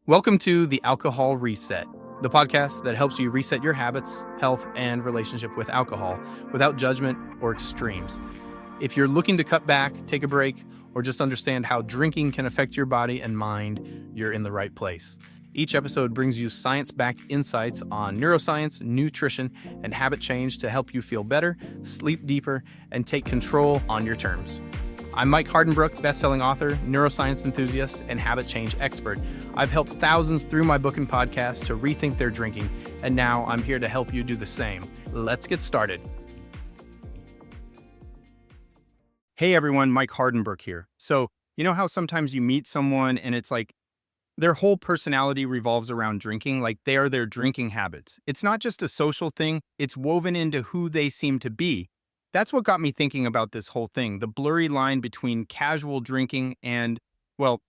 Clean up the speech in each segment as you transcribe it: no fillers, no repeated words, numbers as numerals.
Welcome to the Alcohol Reset, the podcast that helps you reset your habits, health, and relationship with alcohol without judgment or extremes. If you're looking to cut back, take a break, or just understand how drinking can affect your body and mind, you're in the right place. Each episode brings you science-backed insights on neuroscience, nutrition, and habit change to help you feel better, sleep deeper, and take control on your terms. I'm Mike Hardenbrook, best-selling author, neuroscience enthusiast, and habit change expert. I've helped thousands through my book and podcast to rethink their drinking, and now I'm here to help you do the same. Let's get started. Hey everyone, Mike Hardenbrook here. So, you know how sometimes you meet someone and it's like their whole personality revolves around drinking, like they are their drinking habits. It's not just a social thing, it's woven into who they seem to be. That's what got me thinking about this whole thing, the blurry line between casual drinking and, well,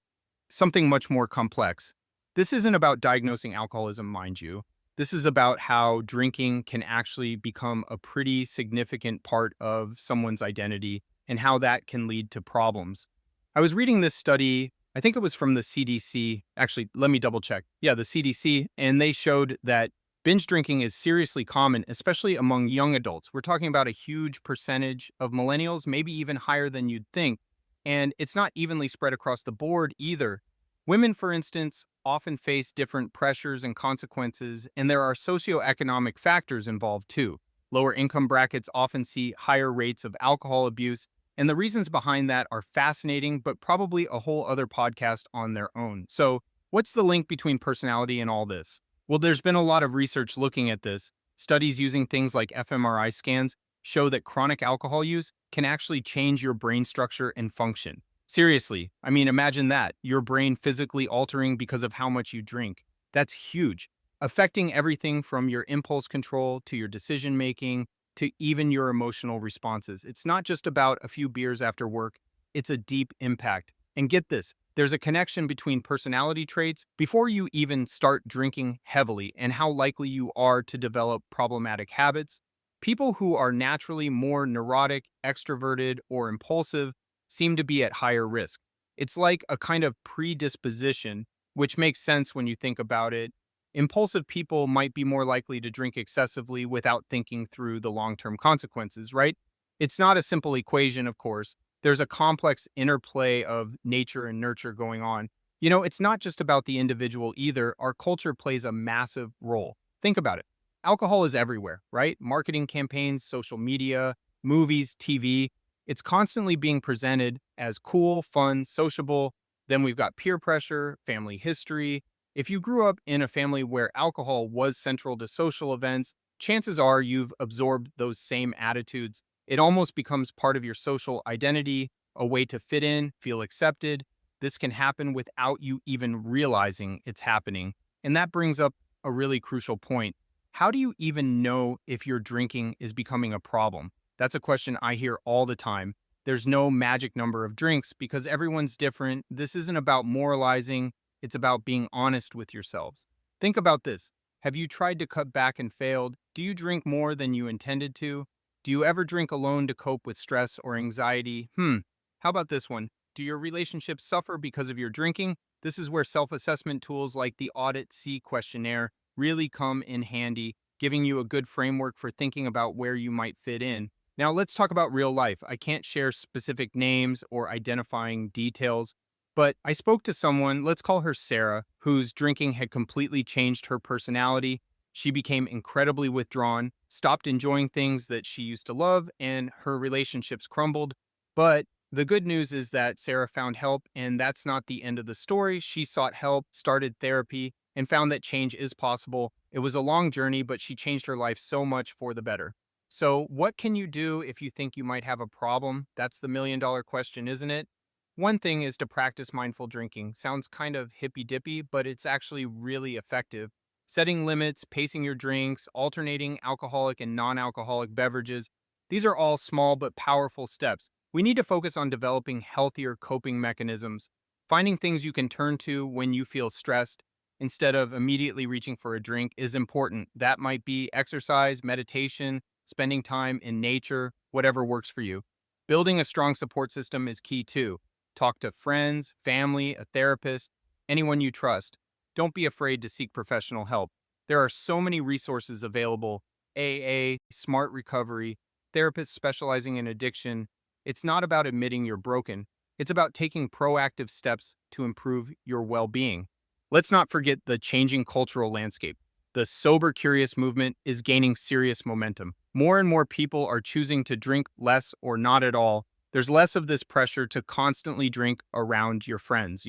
something much more complex. This isn't about diagnosing alcoholism, mind you. This is about how drinking can actually become a pretty significant part of someone's identity and how that can lead to problems. I was reading this study, I think it was from the CDC. Actually, let me double check. Yeah, the CDC, and they showed that binge drinking is seriously common, especially among young adults. We're talking about a huge percentage of millennials, maybe even higher than you'd think. And it's not evenly spread across the board either. Women, for instance, often face different pressures and consequences, and there are socioeconomic factors involved too. Lower income brackets often see higher rates of alcohol abuse, and the reasons behind that are fascinating, but probably a whole other podcast on their own. So, what's the link between personality and all this? Well, there's been a lot of research looking at this. Studies using things like fMRI scans show that chronic alcohol use can actually change your brain structure and function. Seriously, I mean, imagine that, your brain physically altering because of how much you drink. That's huge, affecting everything from your impulse control to your decision making to even your emotional responses. It's not just about a few beers after work, it's a deep impact. And get this, there's a connection between personality traits before you even start drinking heavily and how likely you are to develop problematic habits. People who are naturally more neurotic, extroverted, or impulsive seem to be at higher risk. It's like a kind of predisposition, which makes sense when you think about it. Impulsive people might be more likely to drink excessively without thinking through the long-term consequences, right? It's not a simple equation, of course. There's a complex interplay of nature and nurture going on. You know, it's not just about the individual either. Our culture plays a massive role. Think about it. Alcohol is everywhere, right? Marketing campaigns, social media, movies, TV. It's constantly being presented as cool, fun, sociable. Then we've got peer pressure, family history. If you grew up in a family where alcohol was central to social events, chances are you've absorbed those same attitudes. It almost becomes part of your social identity, a way to fit in, feel accepted. This can happen without you even realizing it's happening. And that brings up a really crucial point. How do you even know if your drinking is becoming a problem? That's a question I hear all the time. There's no magic number of drinks because everyone's different. This isn't about moralizing, it's about being honest with yourselves. Think about this. Have you tried to cut back and failed? Do you drink more than you intended to? Do you ever drink alone to cope with stress or anxiety? How about this one? Do your relationships suffer because of your drinking? This is where self-assessment tools like the Audit C questionnaire really come in handy, giving you a good framework for thinking about where you might fit in. Now let's talk about real life. I can't share specific names or identifying details, but I spoke to someone, let's call her Sarah, whose drinking had completely changed her personality. She became incredibly withdrawn, stopped enjoying things that she used to love, and her relationships crumbled. But the good news is that Sarah found help, and that's not the end of the story. She sought help, started therapy, and found that change is possible. It was a long journey, but she changed her life so much for the better. So, what can you do if you think you might have a problem? That's the million-dollar question, isn't it? One thing is to practice mindful drinking. Sounds kind of hippy-dippy, but it's actually really effective. Setting limits, pacing your drinks, alternating alcoholic and non-alcoholic beverages. These are all small but powerful steps. We need to focus on developing healthier coping mechanisms, finding things you can turn to when you feel stressed instead of immediately reaching for a drink is important. That might be exercise, meditation, spending time in nature, whatever works for you. Building a strong support system is key too. Talk to friends, family, a therapist, anyone you trust. don't be afraid to seek professional help. There are so many resources available: AA, Smart Recovery, therapists specializing in addiction. It's not about admitting you're broken, it's about taking proactive steps to improve your well being. Let's not forget the changing cultural landscape. The sober curious movement is gaining serious momentum. More and more people are choosing to drink less or not at all. There's less of this pressure to constantly drink around your friends.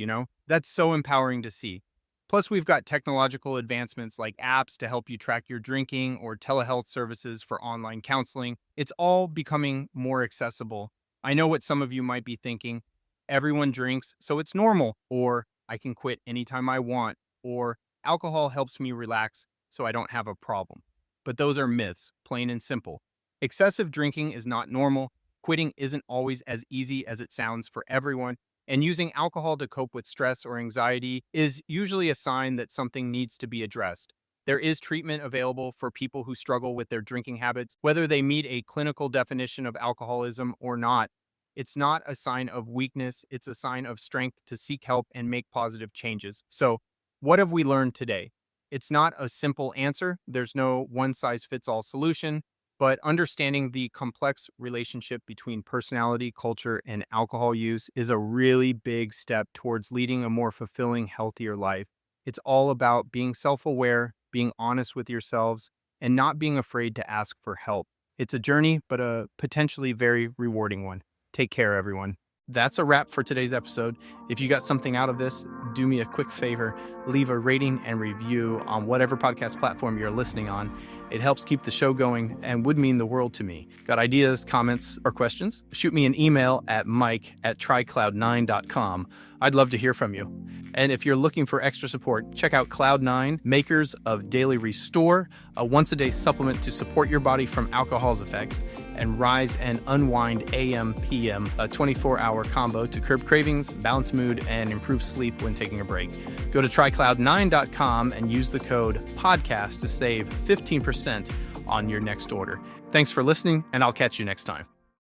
That's so empowering to see. Plus, we've got technological advancements like apps to help you track your drinking or telehealth services for online counseling. It's all becoming more accessible. I know what some of you might be thinking: everyone drinks, so it's normal, or I can quit anytime I want, or alcohol helps me relax, so I don't have a problem. But those are myths, plain and simple. Excessive drinking is not normal. Quitting isn't always as easy as it sounds for everyone, and using alcohol to cope with stress or anxiety is usually a sign that something needs to be addressed. There is treatment available for people who struggle with their drinking habits, whether they meet a clinical definition of alcoholism or not. It's not a sign of weakness, it's a sign of strength to seek help and make positive changes. So, what have we learned today? It's not a simple answer. There's no one size fits all solution, but understanding the complex relationship between personality, culture, and alcohol use is a really big step towards leading a more fulfilling, healthier life. It's all about being self aware, being honest with yourselves, and not being afraid to ask for help. It's a journey, but a potentially very rewarding one. Take care, everyone. That's a wrap for today's episode. If you got something out of this, do me a quick favor: leave a rating and review on whatever podcast platform you're listening on. It helps keep the show going and would mean the world to me. Got ideas, comments, or questions? Shoot me an email at mike@trycloud9.com. I'd love to hear from you. And if you're looking for extra support, check out Cloud9, makers of Daily Restore, a once-a-day supplement to support your body from alcohol's effects, and Rise and Unwind AM/PM, a 24-hour combo to curb cravings, balance mood, and improve sleep when taking a break. Go to trycloud9.com and use the code PODCAST to save 15% on your next order. Thanks for listening, and I'll catch you next time.